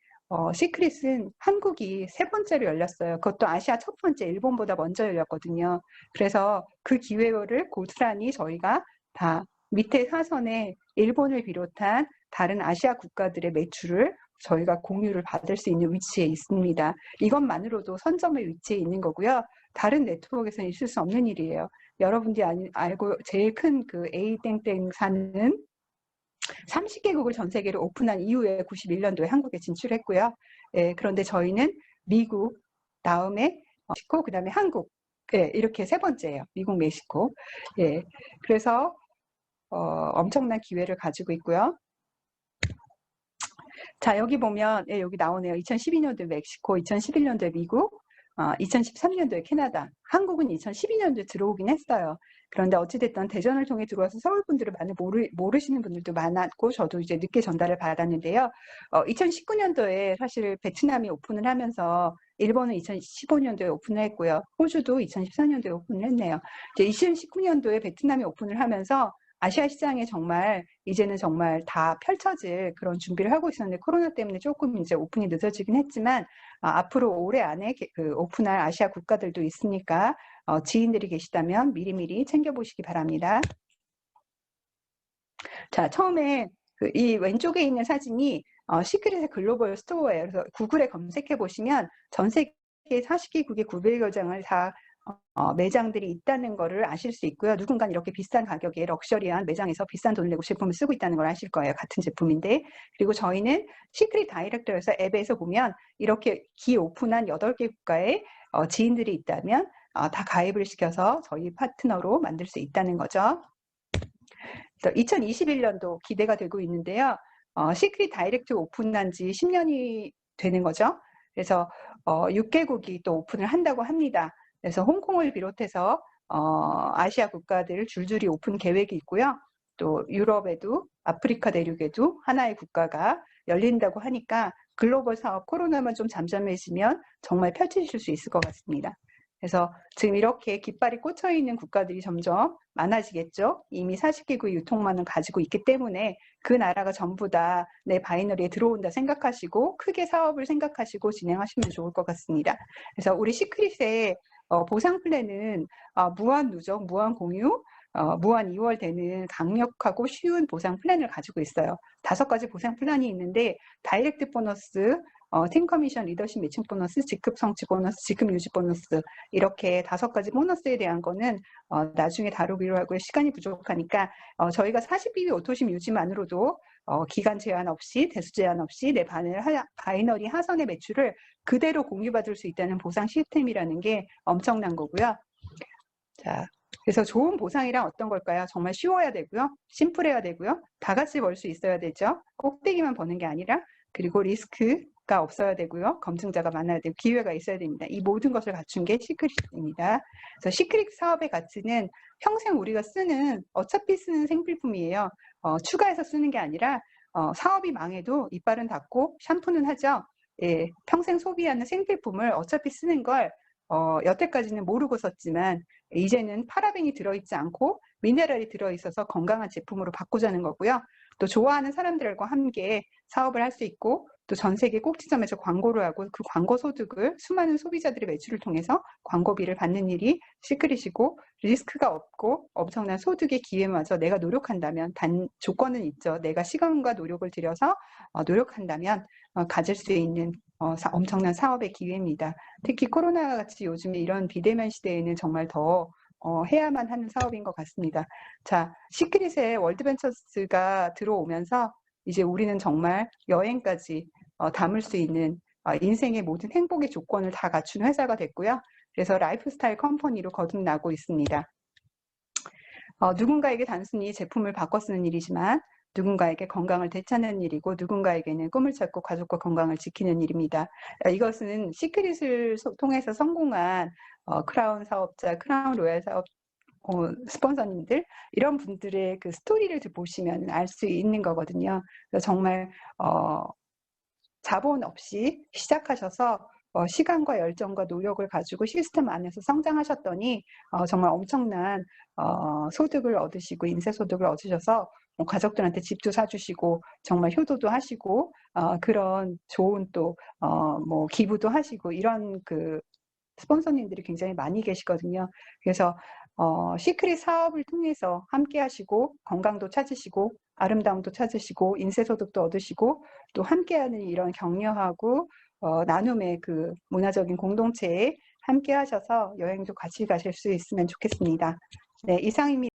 시크릿은 한국이 3번째로 열렸어요. 그것도 아시아 첫 번째, 일본보다 먼저 열렸거든요. 그래서 그 기회를 고스란히 저희가 다 밑에 사선에 일본을 비롯한 다른 아시아 국가들의 매출을 저희가 공유를 받을 수 있는 위치에 있습니다. 이것만으로도 선점의 위치에 있는 거고요. 다른 네트워크에서는 있을 수 없는 일이에요. 여러분들이 알고 제일 큰 그 A땡땡사는 30개국을 전 세계로 오픈한 이후에 91년도에 한국에 진출했고요. 그런데 저희는 미국, 다음에 멕시코, 그 다음에 한국, 이렇게 3번째예요. 미국, 멕시코. 그래서 엄청난 기회를 가지고 있고요. 자, 여기 보면 여기 나오네요. 2012년도에 멕시코, 2011년도에 미국, 2013년도에 캐나다, 한국은 2012년도에 들어오긴 했어요. 그런데 어찌됐든 대전을 통해 들어와서 서울 분들을 많이 모르시는 분들도 많았고 저도 이제 늦게 전달을 받았는데요. 2019년도에 사실 베트남이 오픈을 하면서 일본은 2015년도에 오픈을 했고요. 호주도 2014년도에 오픈을 했네요. 이제 2019년도에 베트남이 오픈을 하면서 아시아 시장에 정말 이제는 정말 다 펼쳐질 그런 준비를 하고 있었는데 코로나 때문에 조금 이제 오픈이 늦어지긴 했지만 앞으로 올해 안에 그 오픈할 아시아 국가들도 있으니까 지인들이 계시다면 미리미리 챙겨보시기 바랍니다. 자, 처음에 이 왼쪽에 있는 사진이 시크릿의 글로벌 스토어예요. 그래서 구글에 검색해 보시면 전 세계 40개국의 900여 장을 다 매장들이 있다는 것을 아실 수 있고요. 누군가는 이렇게 비싼 가격에 럭셔리한 매장에서 비싼 돈을 내고 제품을 쓰고 있다는 걸 아실 거예요. 같은 제품인데. 그리고 저희는 시크릿 다이렉터에서 앱에서 보면 이렇게 기오픈한 8개 국가에 지인들이 있다면 다 가입을 시켜서 저희 파트너로 만들 수 있다는 거죠. 2021년도 기대가 되고 있는데요. 시크릿 다이렉트 오픈한 지 10년이 되는 거죠. 그래서 6개국이 또 오픈을 한다고 합니다. 그래서 홍콩을 비롯해서 아시아 국가들 줄줄이 오픈 계획이 있고요. 또 유럽에도 아프리카 대륙에도 하나의 국가가 열린다고 하니까 글로벌 사업 코로나만 좀 잠잠해지면 정말 펼치실 수 있을 것 같습니다. 그래서 지금 이렇게 깃발이 꽂혀 있는 국가들이 점점 많아지겠죠. 이미 40개국의 유통망을 가지고 있기 때문에 그 나라가 전부 다 내 바이너리에 들어온다 생각하시고 크게 사업을 생각하시고 진행하시면 좋을 것 같습니다. 그래서 우리 시크릿의 보상 플랜은 무한 누적, 무한 공유, 무한 이월되는 강력하고 쉬운 보상 플랜을 가지고 있어요. 5가지 보상 플랜이 있는데 다이렉트 보너스, 팀 커미션, 리더십 매칭 보너스, 직급 성취 보너스, 직급 유지 보너스 이렇게 5가지 보너스에 대한 거는 나중에 다루기로 하고요. 시간이 부족하니까 저희가 40BB 오토심 유지만으로도 기간 제한 없이 대수 제한 없이 내 바이너리 하선의 매출을 그대로 공유받을 수 있다는 보상 시스템이라는 게 엄청난 거고요. 자, 그래서 좋은 보상이란 어떤 걸까요? 정말 쉬워야 되고요. 심플해야 되고요. 다 같이 벌 수 있어야 되죠. 꼭대기만 버는 게 아니라 그리고 리스크가 없어야 되고요. 검증자가 많아야 되고 기회가 있어야 됩니다. 이 모든 것을 갖춘 게 시크릿입니다. 그래서 시크릿 사업의 가치는 평생 우리가 쓰는 어차피 쓰는 생필품이에요. 추가해서 쓰는 게 아니라 사업이 망해도 이빨은 닦고 샴푸는 하죠. 예, 평생 소비하는 생필품을 어차피 쓰는 걸 여태까지는 모르고 썼지만 이제는 파라벤이 들어있지 않고 미네랄이 들어있어서 건강한 제품으로 바꾸자는 거고요. 또 좋아하는 사람들과 함께 사업을 할 수 있고 또 전 세계 꼭지점에서 광고를 하고 그 광고 소득을 수많은 소비자들의 매출을 통해서 광고비를 받는 일이 시크릿이고 리스크가 없고 엄청난 소득의 기회마저 내가 노력한다면 단 조건은 있죠. 내가 시간과 노력을 들여서 노력한다면 가질 수 있는 엄청난 사업의 기회입니다. 특히 코로나 같이 요즘에 이런 비대면 시대에는 정말 더 해야만 하는 사업인 것 같습니다. 자, 시크릿에 월드벤처스가 들어오면서 이제 우리는 정말 여행까지 담을 수 있는 인생의 모든 행복의 조건을 다 갖춘 회사가 됐고요. 그래서 라이프스타일 컴퍼니로 거듭나고 있습니다. 누군가에게 단순히 제품을 바꿔 쓰는 일이지만 누군가에게 건강을 되찾는 일이고 누군가에게는 꿈을 찾고 가족과 건강을 지키는 일입니다. 이것은 시크릿을 통해서 성공한 크라운 사업자, 크라운 로얄 사업 스폰서님들 이런 분들의 그 스토리를 보시면 알 수 있는 거거든요. 그래서 정말 자본 없이 시작하셔서 시간과 열정과 노력을 가지고 시스템 안에서 성장하셨더니 정말 엄청난 소득을 얻으시고 인쇄소득을 얻으셔서 가족들한테 집도 사주시고 정말 효도도 하시고 그런 좋은 또 뭐 기부도 하시고 이런 그 스폰서님들이 굉장히 많이 계시거든요. 그래서 시크릿 사업을 통해서 함께 하시고 건강도 찾으시고 아름다움도 찾으시고 인쇄소득도 얻으시고 또 함께하는 이런 격려하고 나눔의 그 문화적인 공동체에 함께 하셔서 여행도 같이 가실 수 있으면 좋겠습니다. 네, 이상입니다.